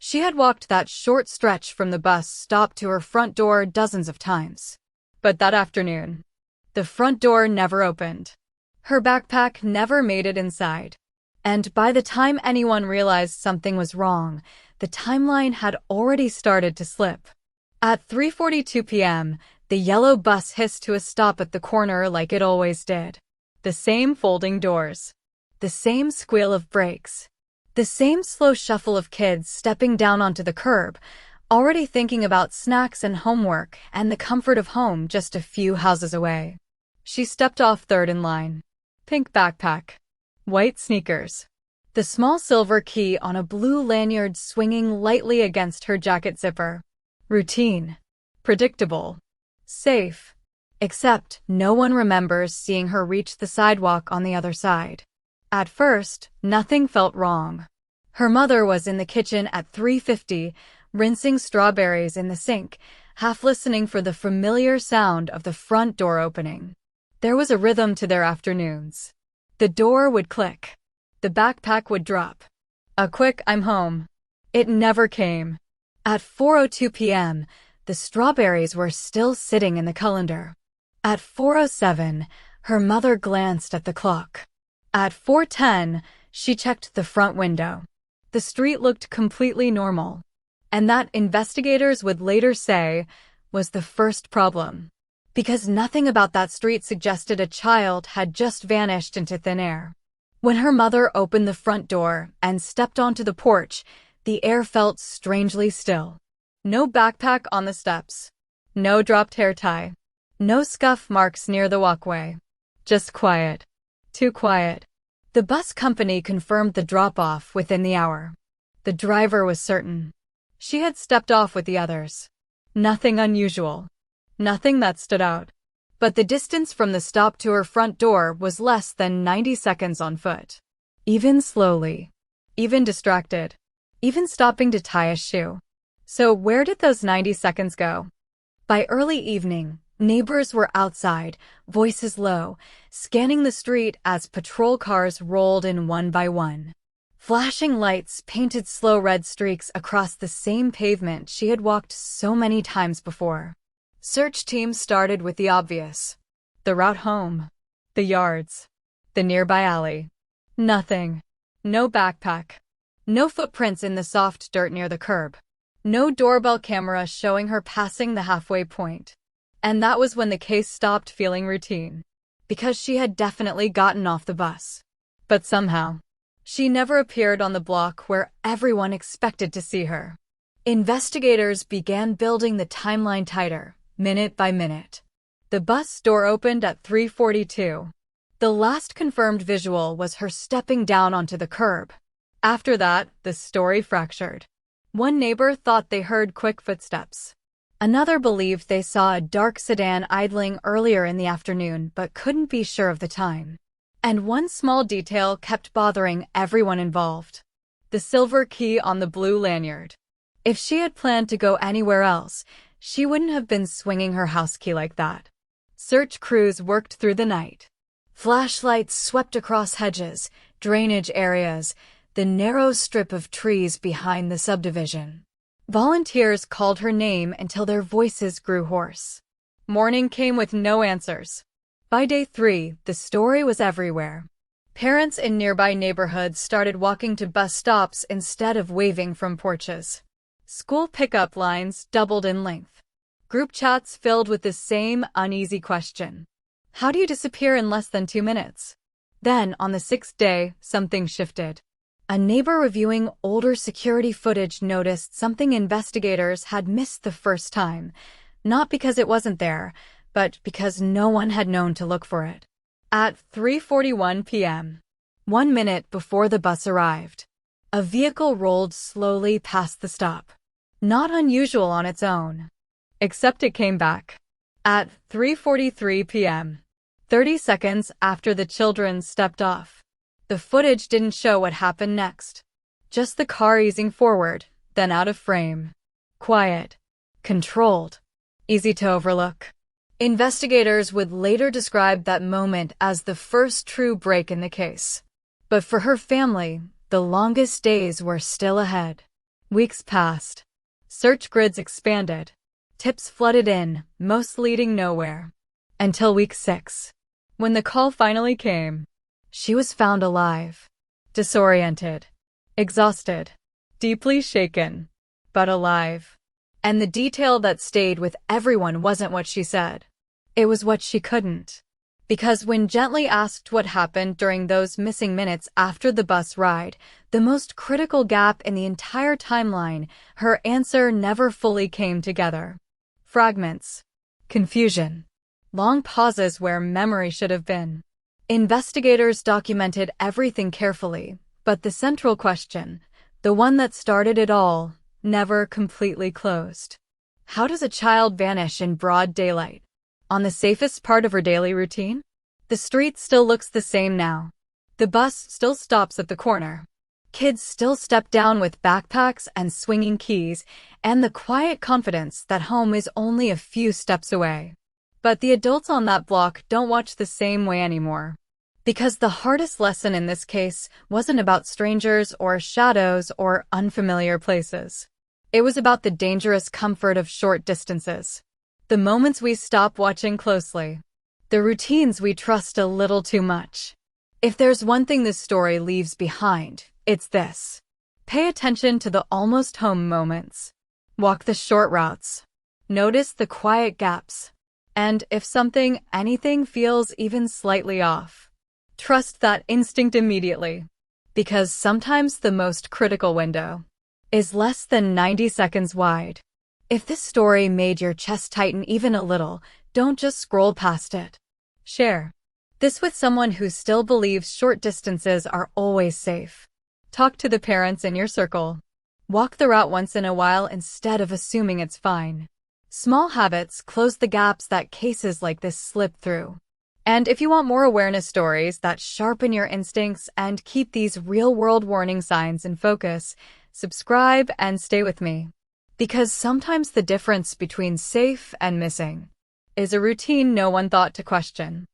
She had walked that short stretch from the bus stop to her front door dozens of times. But that afternoon, the front door never opened. Her backpack never made it inside. And by the time anyone realized something was wrong, the timeline had already started to slip. At 3:42 p.m., the yellow bus hissed to a stop at the corner like it always did. The same folding doors. The same squeal of brakes. The same slow shuffle of kids stepping down onto the curb, already thinking about snacks and homework and the comfort of home just a few houses away. She stepped off third in line. Pink backpack. White sneakers. The small silver key on a blue lanyard swinging lightly against her jacket zipper. Routine. Predictable. Safe. Except no one remembers seeing her reach the sidewalk on the other side. At first, nothing felt wrong. Her mother was in the kitchen at 3:50, rinsing strawberries in the sink, half listening for the familiar sound of the front door opening. There was a rhythm to their afternoons. The door would click. The backpack would drop. A quick "I'm home." It never came. At 4:02 p.m., the strawberries were still sitting in the colander. At 4:07, her mother glanced at the clock. At 4:10, she checked the front window. The street looked completely normal. And that, investigators would later say, was the first problem. Because nothing about that street suggested a child had just vanished into thin air. When her mother opened the front door and stepped onto the porch, the air felt strangely still. No backpack on the steps. No dropped hair tie. No scuff marks near the walkway. Just quiet. Too quiet. The bus company confirmed the drop-off within the hour. The driver was certain. She had stepped off with the others. Nothing unusual. Nothing that stood out. But the distance from the stop to her front door was less than 90 seconds on foot. Even slowly. Even distracted. Even stopping to tie a shoe. So where did those 90 seconds go? By early evening, neighbors were outside, voices low, scanning the street as patrol cars rolled in one by one. Flashing lights painted slow red streaks across the same pavement she had walked so many times before. Search teams started with the obvious. The route home. The yards. The nearby alley. Nothing. No backpack. No footprints in the soft dirt near the curb. No doorbell camera showing her passing the halfway point. And that was when the case stopped feeling routine. Because she had definitely gotten off the bus. But somehow, she never appeared on the block where everyone expected to see her. Investigators began building the timeline tighter, minute by minute. The bus door opened at 3:42. The last confirmed visual was her stepping down onto the curb. After that, the story fractured. One neighbor thought they heard quick footsteps. Another believed they saw a dark sedan idling earlier in the afternoon but couldn't be sure of the time. And one small detail kept bothering everyone involved. The silver key on the blue lanyard. If she had planned to go anywhere else, she wouldn't have been swinging her house key like that. Search crews worked through the night. Flashlights swept across hedges, drainage areas, the narrow strip of trees behind the subdivision. Volunteers called her name until their voices grew hoarse. Morning came with no answers. By day 3, the story was everywhere. Parents in nearby neighborhoods started walking to bus stops instead of waving from porches. School pickup lines doubled in length. Group chats filled with the same uneasy question. How do you disappear in less than 2 minutes? Then, on the 6th day, something shifted. A neighbor reviewing older security footage noticed something investigators had missed the first time, not because it wasn't there, but because no one had known to look for it. At 3:41 p.m., 1 minute before the bus arrived, a vehicle rolled slowly past the stop. Not unusual on its own. Except it came back. At 3:43 p.m., 30 seconds after the children stepped off. The footage didn't show what happened next. Just the car easing forward, then out of frame. Quiet. Controlled. Easy to overlook. Investigators would later describe that moment as the first true break in the case. But for her family, the longest days were still ahead. Weeks passed. Search grids expanded. Tips flooded in, most leading nowhere. Until week 6. When the call finally came, she was found alive. Disoriented. Exhausted. Deeply shaken. But alive. And the detail that stayed with everyone wasn't what she said. It was what she couldn't. Because when gently asked what happened during those missing minutes after the bus ride, the most critical gap in the entire timeline, her answer never fully came together. Fragments. Confusion. Long pauses where memory should have been. Investigators documented everything carefully, but the central question, the one that started it all, never completely closed. How does a child vanish in broad daylight? On the safest part of her daily routine? The street still looks the same now. The bus still stops at the corner. Kids still step down with backpacks and swinging keys, and the quiet confidence that home is only a few steps away. But the adults on that block don't watch the same way anymore. Because the hardest lesson in this case wasn't about strangers or shadows or unfamiliar places. It was about the dangerous comfort of short distances. The moments we stop watching closely. The routines we trust a little too much. If there's one thing this story leaves behind, it's this. Pay attention to the almost home moments. Walk the short routes. Notice the quiet gaps. And if anything feels even slightly off, trust that instinct immediately. Because sometimes the most critical window is less than 90 seconds wide. If this story made your chest tighten even a little, don't just scroll past it. Share this with someone who still believes short distances are always safe. Talk to the parents in your circle. Walk the route once in a while instead of assuming it's fine. Small habits close the gaps that cases like this slip through. And if you want more awareness stories that sharpen your instincts and keep these real-world warning signs in focus, subscribe and stay with me. Because sometimes the difference between safe and missing is a routine no one thought to question.